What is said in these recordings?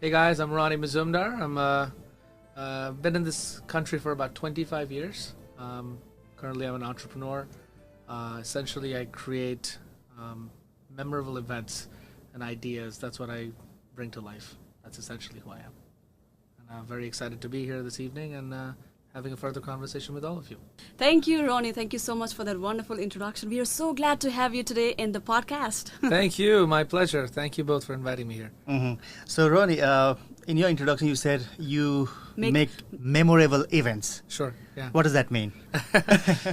Hey guys, I'm Roni Mazumdar. I'm been in this country for about 25 years. Currently, I'm an entrepreneur. Essentially, I create memorable events and ideas. That's what I bring to life. That's essentially who I am. And I'm very excited to be here this evening and having a further conversation with all of you. Thank you, Roni. Thank you so much for that wonderful introduction. We are so glad to have you today in the podcast. Thank you. My pleasure. Thank you both for inviting me here. Mm-hmm. So, Roni, in your introduction, you said you make memorable events. Sure. Yeah. What does that mean?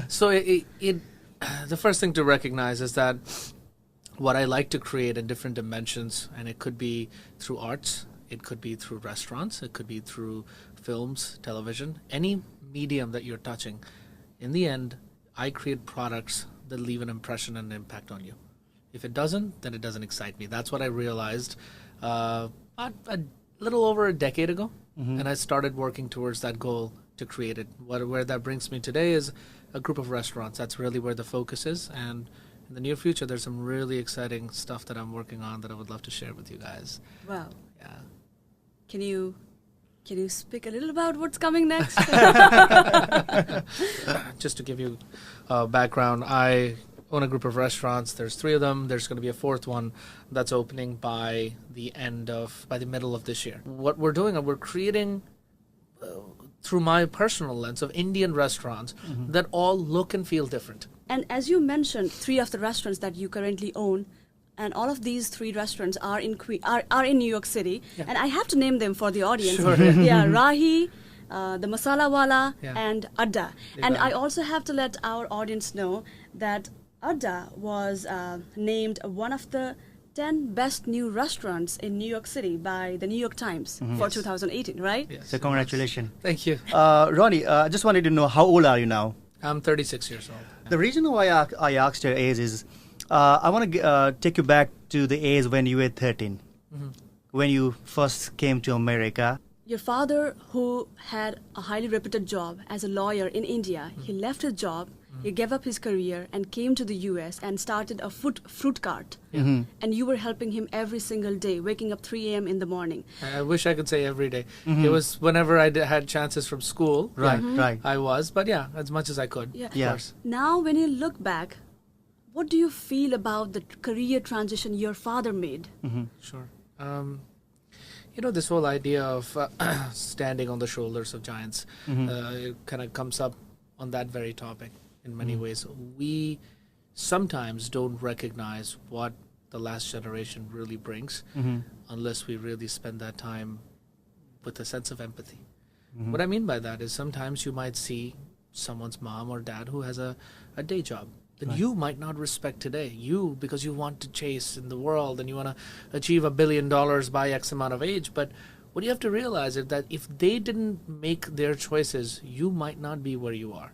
So, the first thing to recognize is that what I like to create in different dimensions, and it could be through arts, it could be through restaurants, it could be through films, television, any medium that you're touching. In the end, I create products that leave an impression and an impact on you. If it doesn't, then it doesn't excite me. That's what I realized a little over a decade ago, and I started working towards that goal to create it. Where that brings me today is a group of restaurants. That's really where the focus is, and in the near future, there's some really exciting stuff that I'm working on that I would love to share with you guys. Wow. Yeah. Can you speak a little about what's coming next? Just to give you background, I own a group of restaurants. There's 3 of them. There's going to be a 4th one that's opening by the middle of this year. What we're doing, we're creating through my personal lens of Indian restaurants that all look and feel different. And as you mentioned, 3 of the restaurants that you currently own, and all of these 3 restaurants are in New York City. Yeah. And I have to name them for the audience. Sure. Yeah, Rahi, the Masala Wala, and Adda. And I also have to let our audience know that Adda was named one of the 10 best new restaurants in New York City by the New York Times for 2018, right? Yes. So congratulations. Thank you. Roni, I just wanted to know, how old are you now? I'm 36 years old. The reason why I asked your age is I want to take you back to the age when you were 13, when you first came to America. Your father, who had a highly reputed job as a lawyer in India, he left his job, he gave up his career and came to the US and started a fruit cart. And you were helping him every single day, waking up 3 a.m. in the morning. I wish I could say every day. It was whenever I had chances from school. Right, right. I was, but yeah, as much as I could. Yeah. Of course. Now, when you look back, what do you feel about the career transition your father made? Sure. This whole idea of standing on the shoulders of giants it kind of comes up on that very topic in many ways. We sometimes don't recognize what the last generation really brings unless we really spend that time with a sense of empathy. What I mean by that is sometimes you might see someone's mom or dad who has a day job that you might not respect today. You, because you want to chase in the world and you want to achieve $1 billion by X amount of age. But what you have to realize is that if they didn't make their choices, you might not be where you are.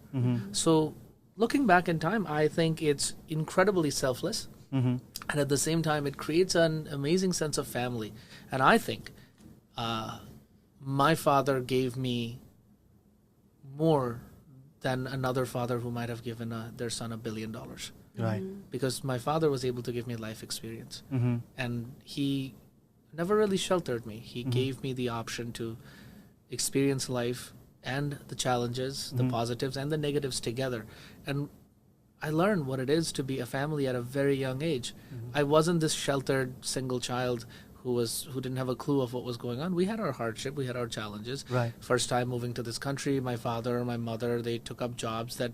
So looking back in time, I think it's incredibly selfless. And at the same time, it creates an amazing sense of family. And I think my father gave me more than another father who might have given their son $1 billion. Right. Because my father was able to give me life experience. And he never really sheltered me. He gave me the option to experience life and the challenges, the positives and the negatives together. And I learned what it is to be a family at a very young age. I wasn't this sheltered single child who didn't have a clue of what was going on. We had our hardship, we had our challenges. Right. First time moving to this country, my father and my mother, they took up jobs that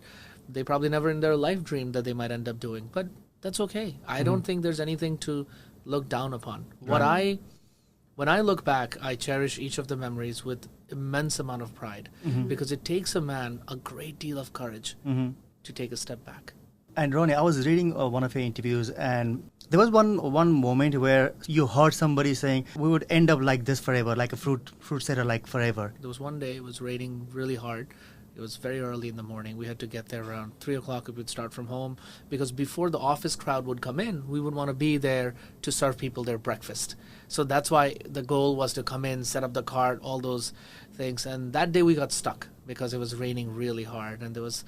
they probably never in their life dreamed that they might end up doing. But that's okay. I don't think there's anything to look down upon. When I look back, I cherish each of the memories with immense amount of pride because it takes a man a great deal of courage to take a step back. And Roni, I was reading one of your interviews, and there was one moment where you heard somebody saying, we would end up like this forever, like a fruit seller, like forever. There was one day, it was raining really hard. It was very early in the morning. We had to get there around 3 o'clock. We would start from home because before the office crowd would come in, we would want to be there to serve people their breakfast. So that's why the goal was to come in, set up the cart, all those things. And that day we got stuck because it was raining really hard. And there was,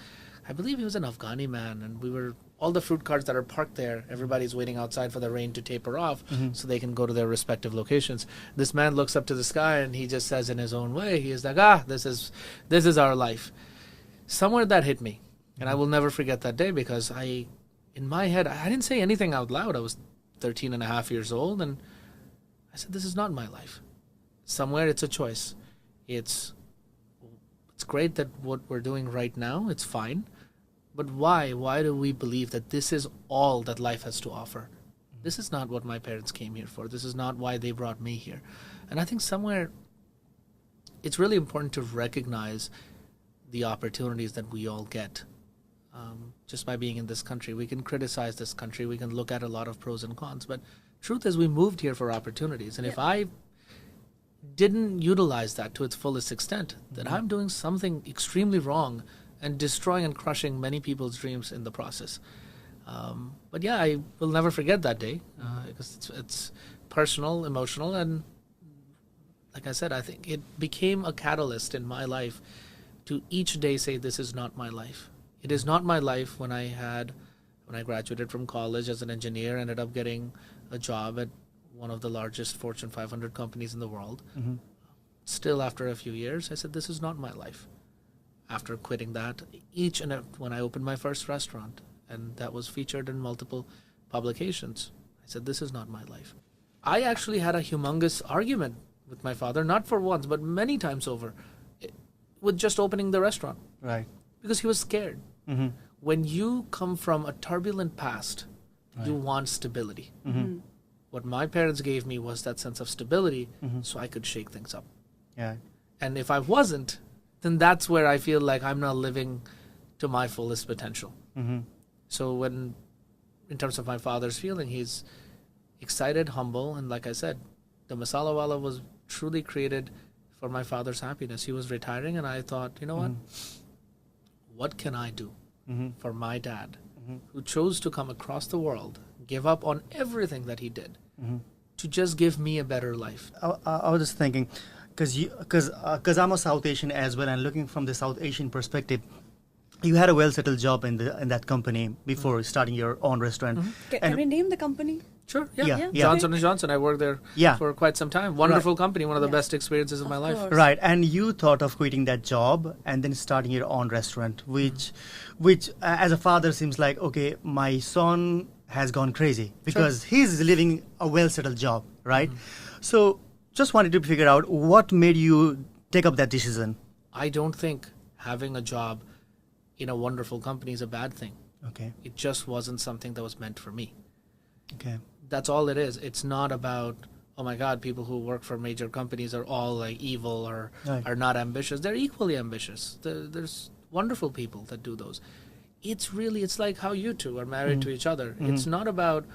I believe he was an Afghani man, and we were all the fruit carts that are parked there, everybody's waiting outside for the rain to taper off so they can go to their respective locations. This man looks up to the sky and he just says in his own way, he is like, this is our life. Somewhere that hit me. And I will never forget that day, because in my head, I didn't say anything out loud. I was 13 and a half years old, and I said, this is not my life. Somewhere it's a choice. It's great that what we're doing right now, it's fine. But why? Why do we believe that this is all that life has to offer? This is not what my parents came here for. This is not why they brought me here. And I think somewhere it's really important to recognize the opportunities that we all get. Just by being in this country, we can criticize this country, we can look at a lot of pros and cons, but truth is we moved here for opportunities. And if I didn't utilize that to its fullest extent, then I'm doing something extremely wrong and destroying and crushing many people's dreams in the process. But yeah, I will never forget that day, because it's personal, emotional, and like I said, I think it became a catalyst in my life to each day say, this is not my life. It is not my life. When I graduated from college as an engineer, ended up getting a job at one of the largest Fortune 500 companies in the world. Still, after a few years, I said, this is not my life. After quitting that, when I opened my first restaurant, and that was featured in multiple publications, I said, this is not my life. I actually had a humongous argument with my father, not for once, but many times over, with just opening the restaurant. Right. Because he was scared. When you come from a turbulent past, you want stability. What my parents gave me was that sense of stability, so I could shake things up. Yeah. And if I wasn't, then that's where I feel like I'm not living to my fullest potential. So in terms of my father's feeling, he's excited, humble, and like I said, the Masala Wala was truly created for my father's happiness. He was retiring, and I thought, you know what can I do for my dad, who chose to come across the world, give up on everything that he did, to just give me a better life? I was just thinking, because I'm a South Asian as well, and looking from the South Asian perspective, you had a well-settled job in that company before starting your own restaurant. Can we name the company? Sure, Yeah. Johnson & Johnson. I worked there for quite some time. Wonderful company, one of the best experiences of my life. course. Right, and you thought of quitting that job and then starting your own restaurant, which as a father seems like, okay, my son has gone crazy because he's living a well-settled job, right? So just wanted to figure out what made you take up that decision. I don't think having a job in a wonderful company is a bad thing. Okay. It just wasn't something that was meant for me. Okay. That's all it is. It's not about, oh my God, people who work for major companies are all like evil or are not ambitious. They're equally ambitious. There's wonderful people that do those. It's like how you two are married to each other. It's not about,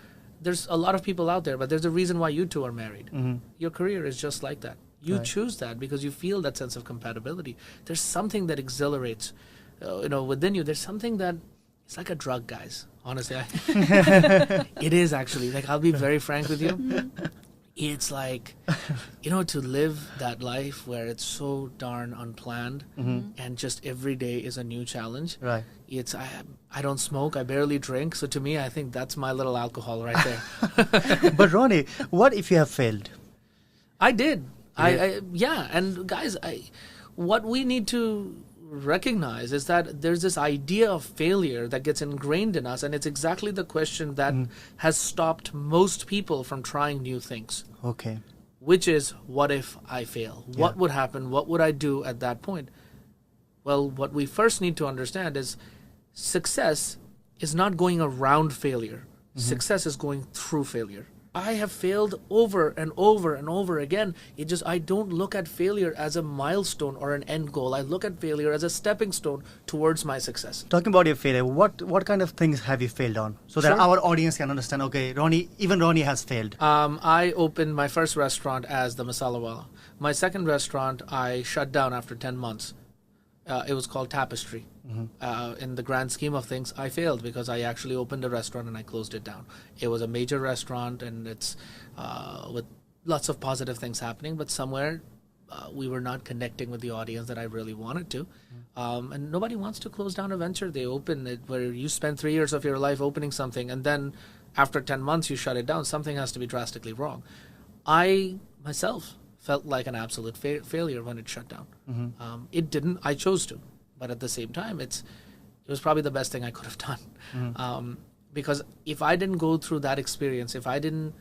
there's a lot of people out there, but there's a reason why you two are married. Your career is just like that. You choose that because you feel that sense of compatibility. There's something that exhilarates, within you. There's something that, it's like a drug, guys. Honestly, it is actually. Like, I'll be very frank with you. It's like, to live that life where it's so darn unplanned and just every day is a new challenge. Right. I don't smoke. I barely drink. So to me, I think that's my little alcohol right there. But Roni, what if you have failed? I did. And guys, what we need to recognize is that there's this idea of failure that gets ingrained in us, and it's exactly the question that has stopped most people from trying new things. Okay. Which is, what if I fail? What would happen? What would I do at that point? Well, what we first need to understand is success is not going around failure. Success is going through failure. I have failed over and over and over again. I don't look at failure as a milestone or an end goal. I look at failure as a stepping stone towards my success. Talking about your failure, what kind of things have you failed on? So that our audience can understand, okay, Roni has failed. I opened my first restaurant as the Masala Wala. My second restaurant, I shut down after 10 months. It was called Tapestry. In the grand scheme of things, I failed because I actually opened a restaurant and I closed it down. It was a major restaurant and it's with lots of positive things happening, but somewhere we were not connecting with the audience that I really wanted to. And nobody wants to close down a venture. They open it where you spend 3 years of your life opening something, and then after 10 months you shut it down. Something has to be drastically wrong. I myself felt like an absolute failure when it shut down. It didn't. I chose to. But at the same time, it was probably the best thing I could have done. Because if I didn't go through that experience, if I didn't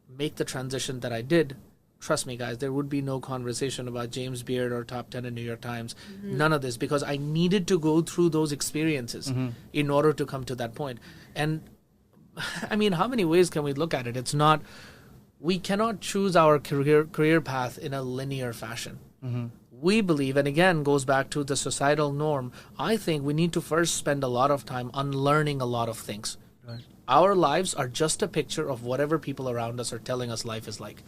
make the transition that I did, trust me, guys, there would be no conversation about James Beard or top 10 in New York Times. None of this, because I needed to go through those experiences in order to come to that point. And I mean, how many ways can we look at it? It's not, we cannot choose our career path in a linear fashion. We believe, and again, goes back to the societal norm, I think we need to first spend a lot of time unlearning a lot of things. Right. Our lives are just a picture of whatever people around us are telling us life is like.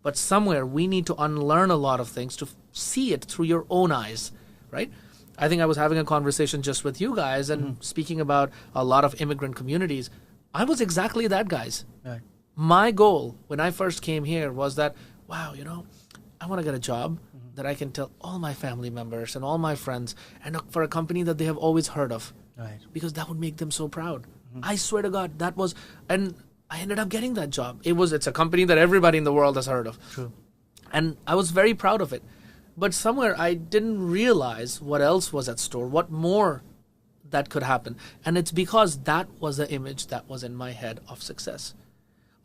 But somewhere we need to unlearn a lot of things to see it through your own eyes, right? I think I was having a conversation just with you guys and speaking about a lot of immigrant communities. I was exactly that, guys. Right. My goal when I first came here was that, wow, I want to get a job that I can tell all my family members and all my friends, and for a company that they have always heard of. Right. Because that would make them so proud. I swear to God, that was, and I ended up getting that job. It's a company that everybody in the world has heard of. True. And I was very proud of it. But somewhere I didn't realize what else was at store, what more that could happen. And it's because that was the image that was in my head of success.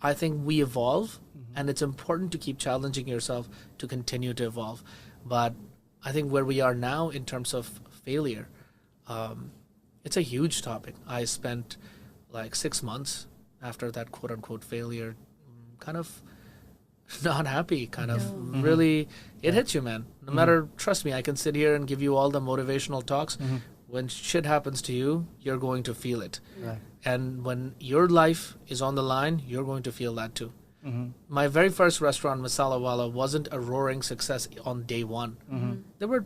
I think we evolve, and it's important to keep challenging yourself to continue to evolve. But I think where we are now in terms of failure, it's a huge topic. I spent like 6 months after that quote-unquote failure, kind of not happy, kind of really, it hits you, man. No matter, trust me, I can sit here and give you all the motivational talks. When shit happens to you, you're going to feel it. Right. And when your life is on the line, you're going to feel that too. My very first restaurant, Masala Wala, wasn't a roaring success on day one. There were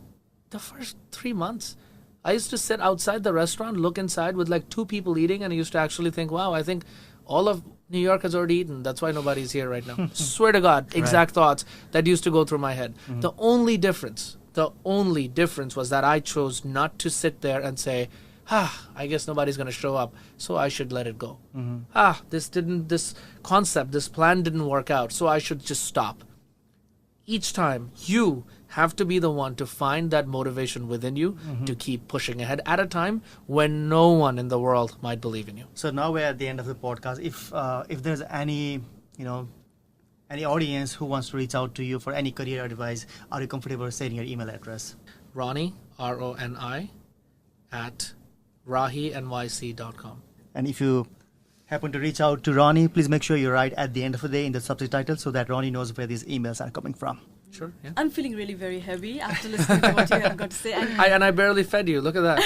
the first 3 months. I used to sit outside the restaurant, look inside with like 2 people eating, and I used to actually think, wow, I think all of New York has already eaten. That's why nobody's here right now. Swear to God, exact thoughts that used to go through my head. The only difference was that I chose not to sit there and say, I guess nobody's going to show up, so I should let it go. This concept, this plan didn't work out, so I should just stop. Each time, you have to be the one to find that motivation within you to keep pushing ahead at a time when no one in the world might believe in you. So now we're at the end of the podcast. If there's any audience who wants to reach out to you for any career advice, are you comfortable saying your email address? Roni, RONI, at rahinyc.com. And if you happen to reach out to Roni, please make sure you write at the end of the day in the subject title so that Roni knows where these emails are coming from. Sure. Yeah. I'm feeling really very heavy after listening to what you have got to say. And I barely fed you. Look at that.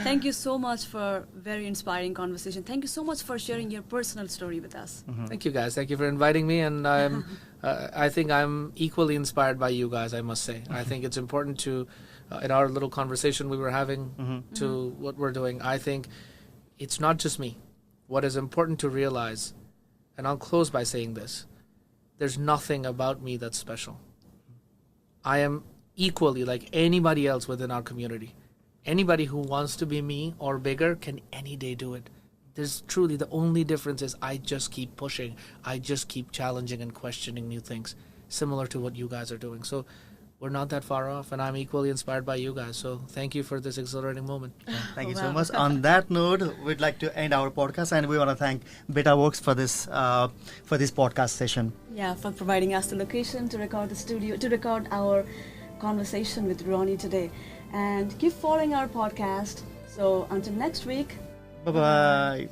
Thank you so much for very inspiring conversation. Thank you so much for sharing your personal story with us. Thank you, guys. Thank you for inviting me. And I think I'm equally inspired by you guys, I must say. I think it's important to, in our little conversation we were having to what we're doing, I think it's not just me. What is important to realize, and I'll close by saying this, there's nothing about me that's special. I am equally like anybody else within our community. Anybody who wants to be me or bigger can any day do it. There's truly, the only difference is I just keep pushing. I just keep challenging and questioning new things, similar to what you guys are doing. So we're not that far off, and I'm equally inspired by you guys. So thank you for this exhilarating moment. Thank you so much. On that note, we'd like to end our podcast, and we want to thank BetaWorks for this podcast session. Yeah, for providing us the location to record the studio, to record our conversation with Roni today. And keep following our podcast. So until next week. Bye-bye.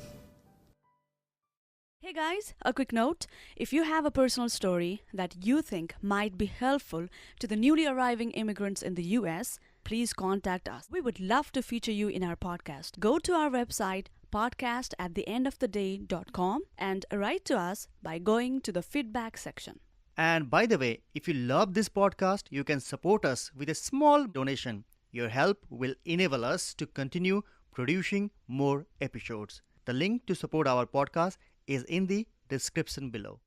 Hey guys, a quick note. If you have a personal story that you think might be helpful to the newly arriving immigrants in the US, please contact us. We would love to feature you in our podcast. Go to our website, podcastattheendoftheday.com, and write to us by going to the feedback section. And by the way, if you love this podcast, you can support us with a small donation. Your help will enable us to continue producing more episodes. The link to support our podcast is in the description below.